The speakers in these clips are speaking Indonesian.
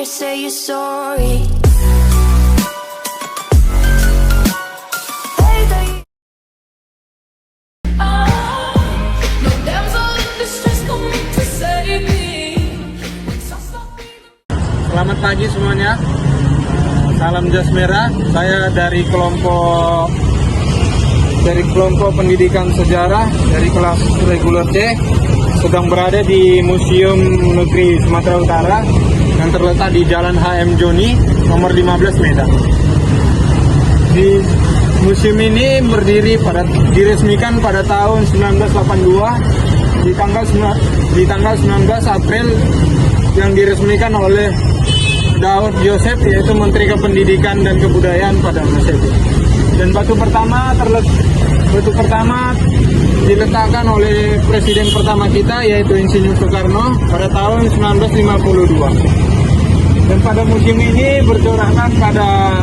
say you're sorry. Selamat pagi semuanya. Salam jas merah. Saya dari kelompok pendidikan sejarah dari kelas reguler C, sedang berada di Museum Negeri Sumatera Utara yang terletak di Jalan HM Joni nomor 15 Medan. Di museum ini diresmikan pada tahun 1982 di tanggal 19 April yang diresmikan oleh Daud Joseph, yaitu Menteri Kependidikan dan Kebudayaan pada masa itu. Dan batu pertama diletakkan oleh presiden pertama kita, yaitu Insinyur Soekarno pada tahun 1952. Dan pada museum ini bercorakkan pada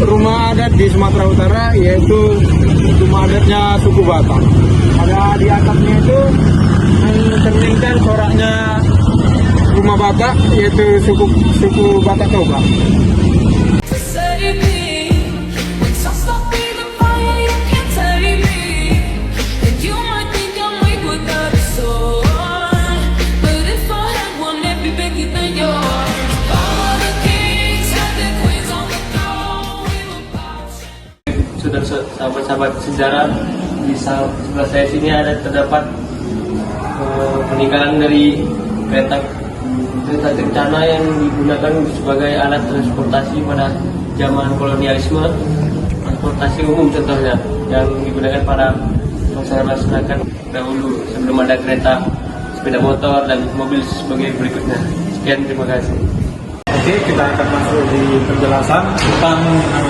rumah adat di Sumatera Utara, yaitu rumah adatnya suku Batak. Pada di atapnya itu mencerminkan coraknya rumah Batak, yaitu suku Batak Toba. Sahabat-sahabat sejarah, di sebelah saya sini terdapat peninggalan dari kereta kencana yang digunakan sebagai alat transportasi pada zaman kolonialisme, transportasi umum contohnya yang digunakan pada masyarakat dahulu sebelum ada kereta, sepeda motor dan mobil sebagai berikutnya. Sekian, terima kasih. Oke, kita akan masuk di penjelasan tentang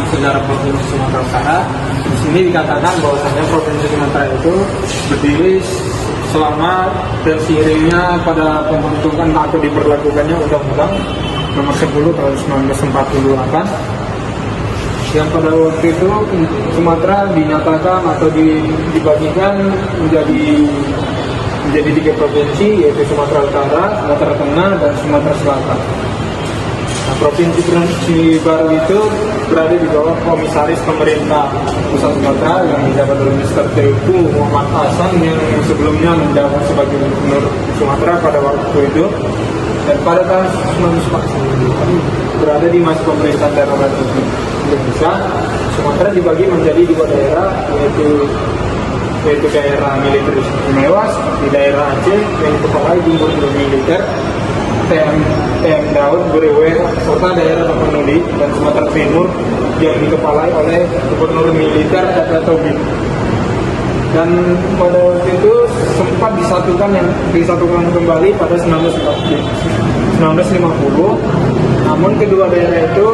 sejarah Provinsi Sumatera Utara. Di sini dikatakan bahwasanya Provinsi Sumatera itu berdiri selama terseiringnya pada pembentukan atau diberlakukannya Undang-Undang Nomor 10 Tahun 1948, yang pada waktu itu Sumatera dinyatakan atau dibagikan menjadi 3 provinsi, yaitu Sumatera Utara, Sumatera Tengah, dan Sumatera Selatan. Nah, provinsi baru itu berada di bawah Komisaris Pemerintah Pusat Sumatera yang dijabat oleh Mr. Teuku Muhammad Hasan, yang sebelumnya menjabat sebagai Gubernur Sumatera pada waktu itu. Dan pada tahun 1949 berada di masa pemerintahan daerah Republik Indonesia, Sumatera dibagi menjadi 2 daerah, yaitu daerah militer istimewa di daerah Aceh yang dikepalai Gubernur Militer TM Daud Berewe, serta daerah Tapanuli dan Sumatera Timur yang dikepalai oleh Gubernur Militer Data Tobing. Dan pada waktu itu sempat disatukan kembali pada 1950. Namun kedua daerah itu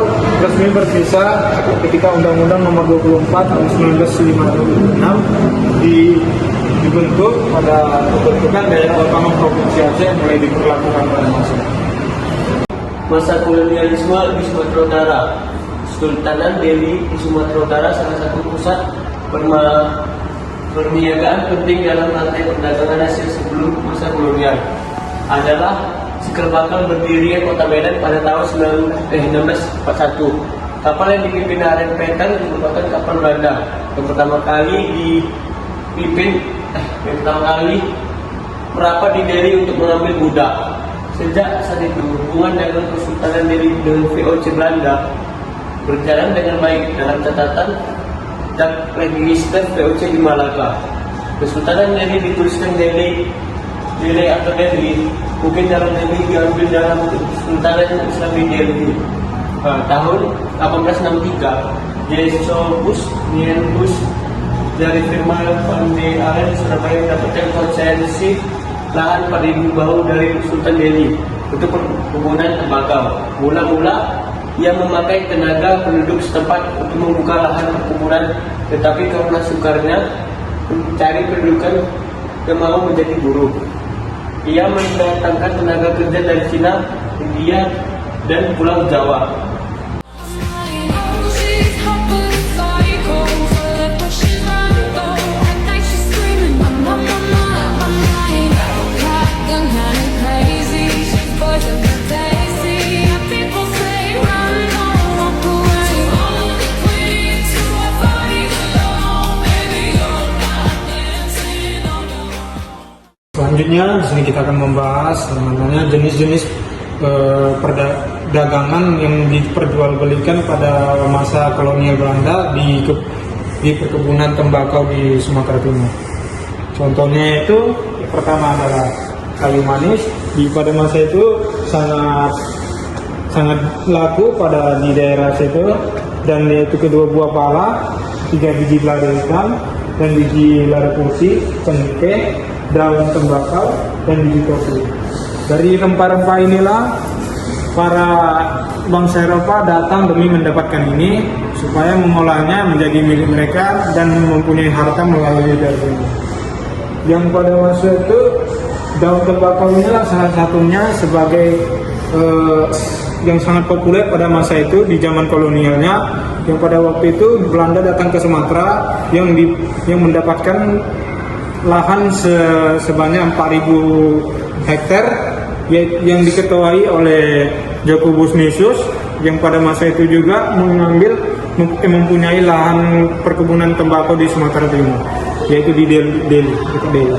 resmi berpisah ketika Undang-Undang Nomor 24 Tahun 1956 dibentuk pada pembentukan daerah otonom Provinsi Aceh mulai diberlakukan pada masa kolonialisme di Sumatera Utara. Sultanan Delhi di Sumatera Utara salah satu pusat perniagaan penting dalam rantai perdagangan hasil sebelum masa kolonial. Adalah cikal bakal berdirinya Kota Medan pada tahun 1641. Kapal yang dipimpin Aren Peter merupakan kapal Belanda yang pertama kali merapat di Delhi untuk mengambil budak. Sejak saat itu, hubungan dengan Kesultanan Delhi dengan VOC Belanda berjalan dengan baik dalam catatan dan register VOC di Malaka. Kesultanan Delhi dituliskan Delhi atau Delhi, mungkin dalam Delhi diambil dalam Kesultanan Islam di Delhi. Tahun 1863, Yesus Nienbus dari firma Van de Aren Surabaya mendapatkan konsesi lahan pada ibu bahu dari Sultan Delhi untuk perkebunan tembakau. Mula-mula ia memakai tenaga penduduk setempat untuk membuka lahan perkebunan, tetapi karena sukarnya mencari pendudukan yang mau menjadi buruh, ia mendatangkan tenaga kerja dari Cina, India, dan Pulau Jawa. Crazy, boys of the daisy. selanjutnya di sini kita akan membahas namanya jenis-jenis perdagangan yang diperjualbelikan pada masa kolonial Belanda di perkebunan tembakau di Sumatera Timur. Contohnya itu yang pertama adalah kayu manis. Pada masa itu sangat laku di daerah situ, dan yaitu kedua buah pala, 3 biji lada hitam dan biji lada putih, cengkeh, daun tembakau dan biji kopi. Dari rempah-rempah inilah para bangsa Eropa datang demi mendapatkan ini supaya mengolahnya menjadi milik mereka dan mempunyai harta melalui dari ini. Yang pada masa itu daun tembakau inilah salah satunya sebagai yang sangat populer pada masa itu di zaman kolonialnya, yang pada waktu itu Belanda datang ke Sumatera yang mendapatkan lahan sebanyak 4.000 hektar yang diketuai oleh Jacobus Nisius, yang pada masa itu juga mempunyai lahan perkebunan tembakau di Sumatera Timur, yaitu di Delhi.